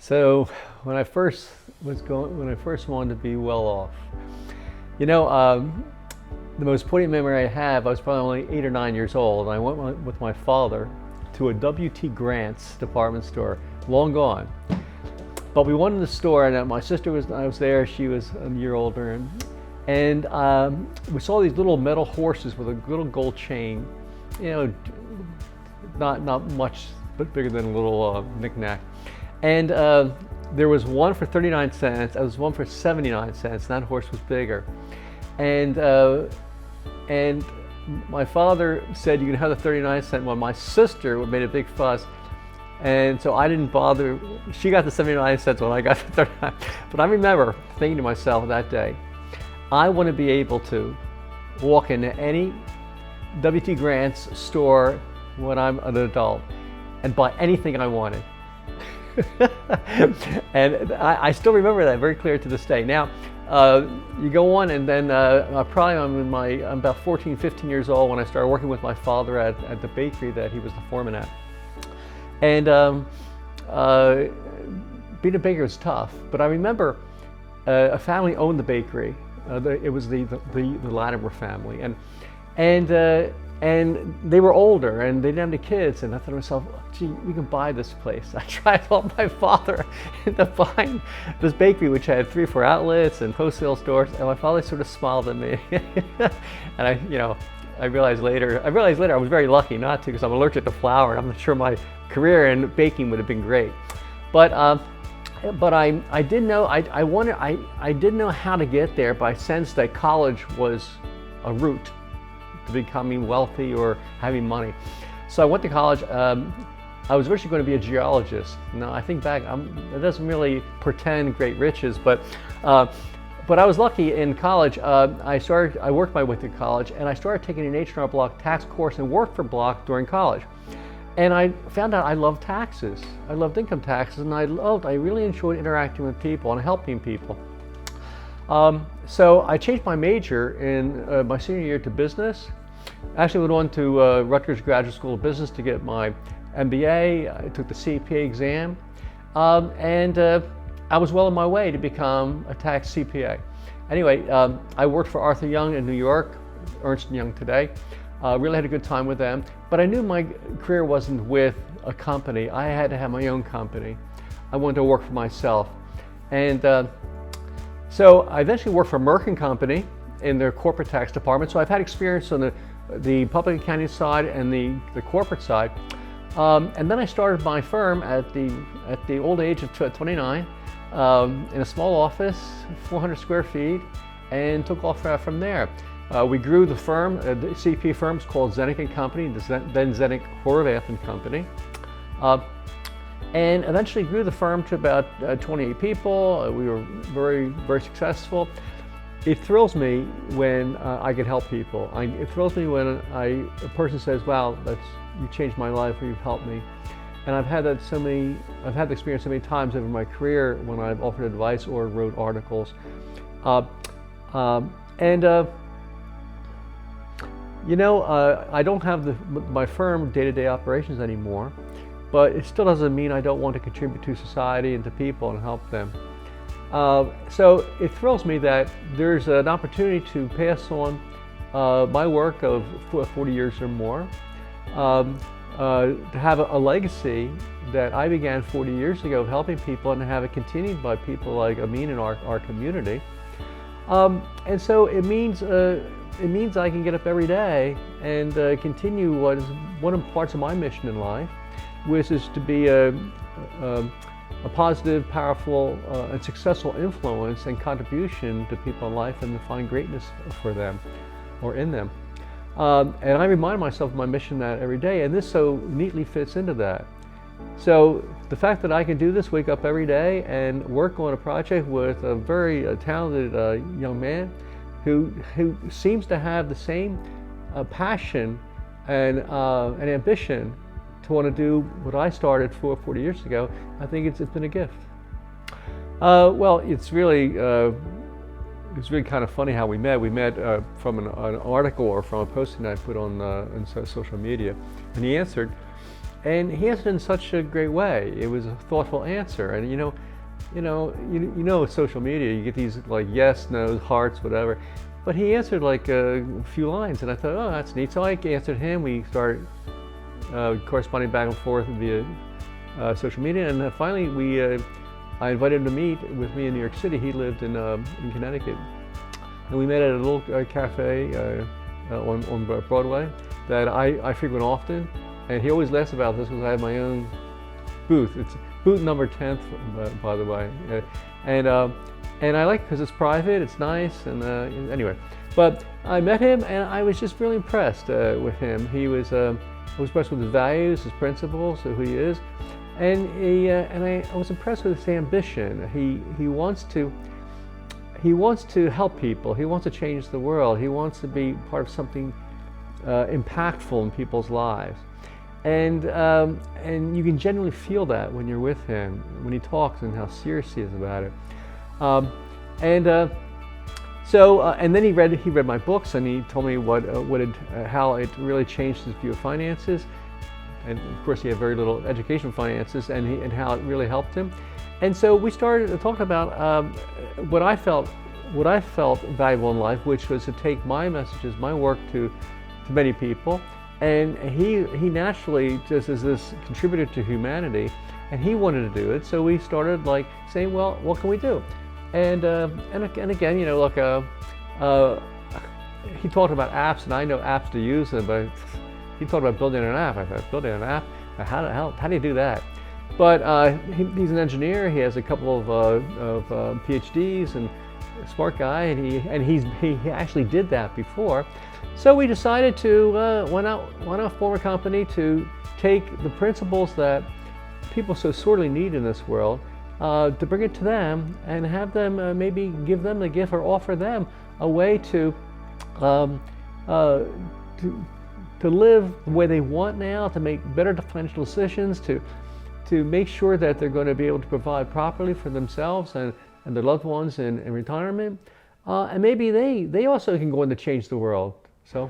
So when I first wanted to be well off, you know, the most poignant memory I have, I was probably only 8 or 9 years old, and I went with my father to a W.T. Grant's department store, long gone. But we went in the store, and I was there, she was a year older, and we saw these little metal horses with a little gold chain, you know, not much, but bigger than a little knick-knack. And there was one for 39 cents, there was one for 79 cents, and that horse was bigger. And my father said, you can have the 39-cent one. My sister made a big fuss, and so I didn't bother. She got the 79 cents when I got the 39. But I remember thinking to myself that day, I want to be able to walk into any W.T. Grant's store when I'm an adult and buy anything I wanted. And I still remember that very clear to this day. Now, you go on, and then I'm about 14, 15 years old when I started working with my father at the bakery that he was the foreman at. And being a baker was tough, but I remember a family owned the bakery. It was the Latimer family, and they were older and they didn't have any kids, and I thought to myself, gee, we can buy this place. I tried to help my father into buying this bakery, which had 3 or 4 outlets and wholesale stores, and my father sort of smiled at me. And I realized later I was very lucky not to, because I'm allergic to flour, and I'm not sure my career in baking would have been great. But I did know I didn't know how to get there, but I sensed that college was a route to becoming wealthy or having money. So I went to college. I was originally going to be a geologist. Now I think back, it doesn't really portend great riches, but I was lucky in college. I worked my way through college, and I started taking an H&R Block tax course and worked for Block during college. And I found out I loved taxes. I loved income taxes, and I really enjoyed interacting with people and helping people. So I changed my major in my senior year to business. I actually went on to Rutgers Graduate School of Business to get my MBA. I took the CPA exam, and I was well on my way to become a tax CPA. Anyway, I worked for Arthur Young in New York, Ernst & Young today. Really had a good time with them, but I knew my career wasn't with a company. I had to have my own company. I wanted to work for myself. And so I eventually worked for Merck & Company in their corporate tax department. So I've had experience on the public accounting side and the corporate side. And then I started my firm at the old age of 29 in a small office, 400 square feet, and took off from there. We grew the firm. The CPA firm is called Zdenek & Company, then Zdenek Horvath & Company. And eventually grew the firm to about 28 people. We were very, very successful. It thrills me when I can help people. It thrills me when a person says, wow, you changed my life, or you've helped me. And I've had the experience so many times over my career when I've offered advice or wrote articles. I don't have my firm day-to-day operations anymore, but it still doesn't mean I don't want to contribute to society and to people and help them. So it thrills me that there's an opportunity to pass on my work of 40 years or more, to have a legacy that I began 40 years ago of helping people, and to have it continued by people like Amin in our community. And so it means I can get up every day and continue what is one of the parts of my mission in life, which is to be a positive, powerful, and successful influence and contribution to people in life, and to find greatness for them or in them. And I remind myself of my mission that every day, and this so neatly fits into that. So the fact that I can do this, wake up every day and work on a project with a very talented young man who seems to have the same passion and ambition to want to do what I started 40 years ago, I think it's been a gift. Well, it's really kind of funny how we met. We met from an article or from a posting I put on social media, and he answered. And he answered in such a great way. It was a thoughtful answer. And you know, social media, you get these like yes, no, hearts, whatever. But he answered like a few lines, and I thought, oh, that's neat. So I answered him. We started corresponding back and forth via social media, and finally I invited him to meet with me in New York City. He lived in Connecticut, and we met at a little cafe on Broadway that I frequent often. And he always laughs about this because I have my own booth. It's booth number 10th, by the way. And I like it because it's private, it's nice, and anyway. But I met him, and I was just really impressed with him. I was impressed with his values, his principles, who he is, and I was impressed with his ambition. He wants to help people. He wants to change the world. He wants to be part of something impactful in people's lives. And you can generally feel that when you're with him, when he talks and how serious he is about it. And then he read my books, and he told me how it really changed his view of finances. And of course, he had very little education finances, and how it really helped him. And so we started to talk about what I felt valuable in life, which was to take my messages, my work to many people. And he naturally just is this contributor to humanity, and he wanted to do it. So we started like saying, well, what can we do? And again, you know, look, he talked about apps, and I know apps to use them, but he talked about building an app. I thought, building an app? How do you do that? But he's an engineer. He has a couple of PhDs, and a smart guy, and he actually did that before. So we decided to why not form a company to take the principles that people so sorely need in this world, to bring it to them and have them maybe give them the gift or offer them a way to live the way they want now, to make better financial decisions, to make sure that they're going to be able to provide properly for themselves and their loved ones in retirement, and maybe they also can go on to change the world. So